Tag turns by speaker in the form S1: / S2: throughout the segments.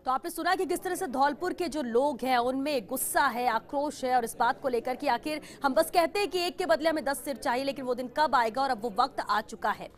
S1: तो आपने सुना कि किस तरह से धौलपुर के जो लोग हैं उनमें गुस्सा है, आक्रोश है और इस बात को लेकर कि आखिर हम बस कहते हैं कि एक के बदले हमें 10 सिर चाहिए, लेकिन वो दिन कब आएगा और अब वो वक्त आ चुका है।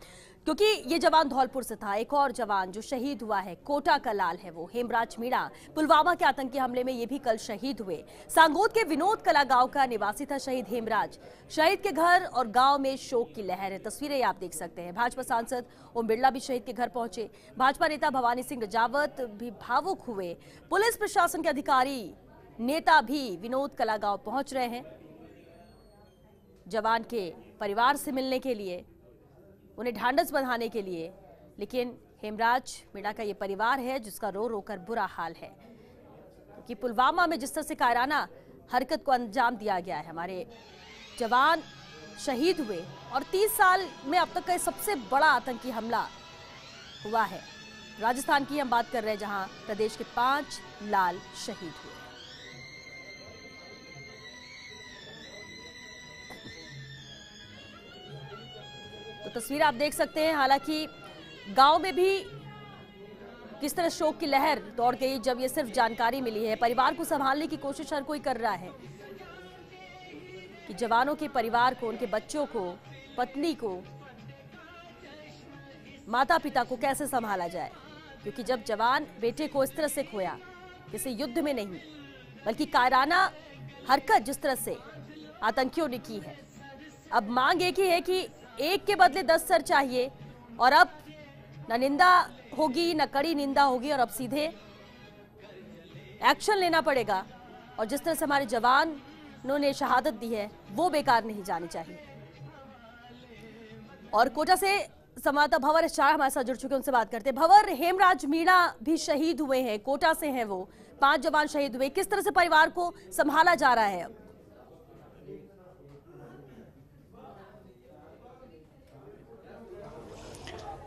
S1: क्योंकि ये जवान धौलपुर से था। एक और जवान जो शहीद हुआ है, कोटा का लाल है वो, हेमराज मीणा, पुलवामा के आतंकी हमले में ये भी कल शहीद हुए। सांगोद के विनोद कला गांव का निवासी था शहीद हेमराज। शहीद के घर और गांव में शोक की लहर है। तस्वीरें आप देख सकते हैं। भाजपा सांसद ओम बिरला भी शहीद के घर पहुंचे। भाजपा नेता भवानी सिंह रजावत भी भावुक हुए। पुलिस प्रशासन के अधिकारी, नेता भी विनोद कला गांव पहुंच रहे हैं जवान के परिवार से मिलने के लिए, उन्हें ढांढस बंधाने के लिए। लेकिन हेमराज मीणा का ये परिवार है जिसका रो रो कर बुरा हाल है, क्योंकि पुलवामा में जिस तरह से कायराना हरकत को अंजाम दिया गया है, हमारे जवान शहीद हुए और 30 साल में अब तक का सबसे बड़ा आतंकी हमला हुआ है। राजस्थान की हम बात कर रहे हैं, जहां प्रदेश के 5 लाल शहीद हुए। तो तस्वीर आप देख सकते हैं। हालांकि गांव में भी किस तरह शोक की लहर दौड़ गई जब ये सिर्फ जानकारी मिली है। परिवार को संभालने की कोशिश हर कोई कर रहा है कि जवानों के परिवार को, उनके बच्चों को, पत्नी को, माता पिता को कैसे संभाला जाए। क्योंकि जब जवान बेटे को इस तरह से खोया, किसी युद्ध में नहीं बल्कि कायराना हरकत जिस तरह से आतंकियों ने की है, अब मांग एक ही है कि एक के बदले 10 सर चाहिए। और अब न निंदा होगी, न कड़ी निंदा होगी, और अब सीधे एक्शन लेना पड़ेगा। और जिस तरह से हमारे जवानों ने शहादत दी है वो बेकार नहीं जानी चाहिए। और कोटा से संवाददाता भंवर शाह हमारे साथ जुड़ चुके हैं, उनसे बात करते हैं। भंवर, हेमराज मीणा भी शहीद हुए हैं, कोटा से हैं वो, 5 जवान शहीद हुए। किस तरह से परिवार को संभाला जा रहा है अब?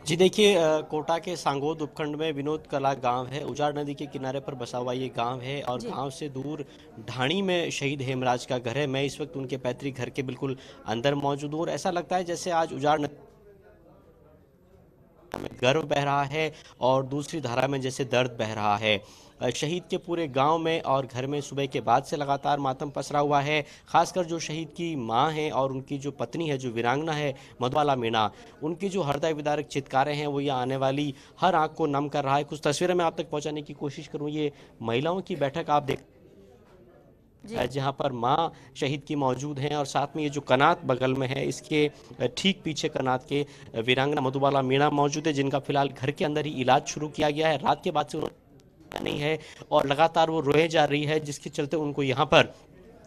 S2: जी देखिए, कोटा के सांगोद उपखंड में विनोद कला गांव है। उजाड़ नदी के किनारे पर बसा हुआ ये गांव है और गांव से दूर ढाणी में शहीद हेमराज का घर है। मैं इस वक्त उनके पैतृक घर के बिल्कुल अंदर मौजूद हूँ और ऐसा लगता है जैसे आज उजाड़ नदी में गर्व बह रहा है और दूसरी धारा में जैसे दर्द बह रहा है। शहीद के पूरे गांव में और घर में सुबह के बाद से लगातार मातम पसरा हुआ है। खासकर जो शहीद की मां है और उनकी जो पत्नी है, जो वीरांगना है मधुबाला मीणा, उनकी जो हृदय विदारक चित्कारें हैं वो ये आने वाली हर आंख को नम कर रहा है। कुछ तस्वीरें मैं आप तक पहुंचाने की कोशिश करूं। ये महिलाओं की बैठक आप देख, जहां पर मां शहीद की मौजूद हैं और साथ में ये जो कनात बगल में है, इसके ठीक पीछे कनात के वीरांगना मधुबाला मीणा मौजूद है, जिनका फिलहाल घर के अंदर ही इलाज शुरू किया गया है। रात के बाद से नहीं है और लगातार वो रोए जा रही है, जिसके चलते उनको यहाँ पर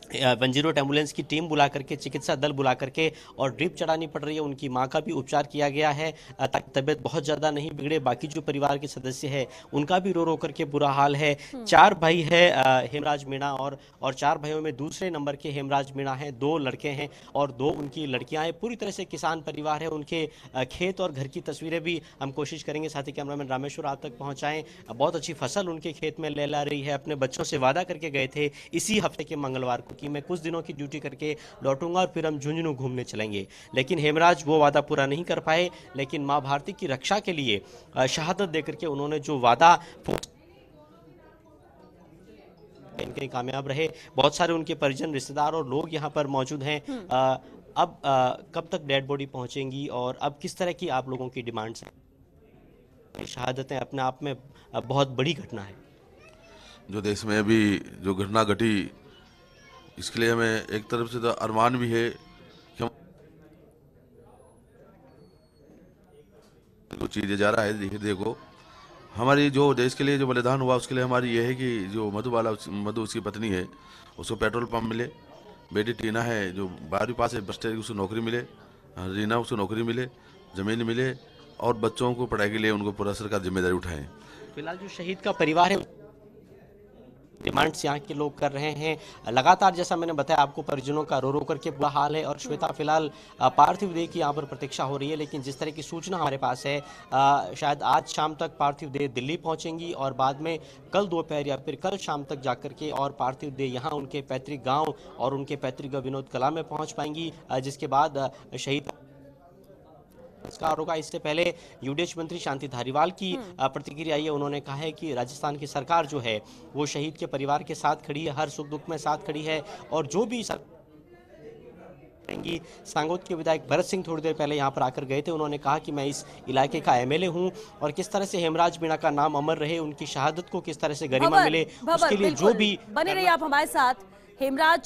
S2: 108 एम्बुलेंस की टीम बुला करके, चिकित्सा दल बुला करके और ड्रिप चढ़ानी पड़ रही है। उनकी मां का भी उपचार किया गया है ताकि तबीयत बहुत ज़्यादा नहीं बिगड़े। बाकी जो परिवार के सदस्य हैं उनका भी रो रो करके बुरा हाल है। 4 भाई है हेमराज मीणा और 4 भाइयों में दूसरे नंबर के हेमराज मीणा हैं। 2 लड़के हैं और 2 उनकी लड़कियां हैं। पूरी तरह से किसान परिवार है। उनके खेत और घर की तस्वीरें भी हम कोशिश करेंगे साथी कैमरामैन रामेश्वर आप तक पहुँचाएँ। बहुत अच्छी फसल उनके खेत में ले ला रही है। अपने बच्चों से वादा करके गए थे इसी हफ्ते के मंगलवार को कि मैं कुछ दिनों की ड्यूटी करके लौटूंगा और फिर हम झुंझुनू घूमने चलेंगे। लेकिन हेमराज वो वादा पूरा नहीं कर पाए। लेकिन मां भारती की रक्षा के लिए शहादत देकर के उन्होंने जो वादा इनके कामयाब रहे। बहुत सारे उनके परिजन, रिश्तेदार और लोग यहाँ पर मौजूद हैं। अब कब तक डेड बॉडी पहुंचेंगी और अब किस तरह की आप लोगों की डिमांड्स हैं? शहादतें अपने आप में बहुत बड़ी घटना है।
S3: जो देश में अभी जो घटना घटी, इसके लिए हमें एक तरफ से तो अरमान भी है कि हम कुछ चीज़ें जा रहा है। देखो, हमारी जो देश के लिए जो बलिदान हुआ उसके लिए हमारी ये है कि जो मधु उसकी पत्नी है, उसको पेट्रोल पंप मिले। बेटी टीना है जो 12वीं पास है, बस उसको नौकरी मिले। रीना, उसको नौकरी मिले, ज़मीन मिले और बच्चों को पढ़ाई के लिए उनको पूरा सरकार जिम्मेदारी उठाएं।
S2: फिलहाल जो शहीद का परिवार है डिमांड्स यहाँ के लोग कर रहे हैं। लगातार जैसा मैंने बताया आपको, परिजनों का रो रो करके बुरा हाल है और श्वेता फिलहाल पार्थिव देह की यहाँ पर प्रतीक्षा हो रही है। लेकिन जिस तरह की सूचना हमारे पास है, शायद आज शाम तक पार्थिव देह दिल्ली पहुँचेंगी और बाद में कल दोपहर या फिर कल शाम तक जाकर के और पार्थिव देह यहाँ उनके पैतृक गाँव और उनके पैतृक विनोद कला में पहुँच पाएंगी, जिसके बाद शहीद संस्कार होगा। इससे पहले यूडीएच मंत्री शांति धारीवाल की प्रतिक्रिया आई है। उन्होंने कहा है कि राजस्थान की सरकार जो है वो शहीद के परिवार के साथ खड़ी है, हर सुख दुख में साथ खड़ी है, और जो भी सांगोद के विधायक भरत सिंह थोड़ी देर पहले यहां पर आकर गए थे। उन्होंने कहा कि मैं इस इलाके का एमएलए हूं और किस तरह से हेमराज मीणा का नाम अमर रहे, उनकी शहादत को किस तरह से गरिमा मिले, उसके लिए जो भी
S1: बने रहिए आप हमारे साथ। हेमराज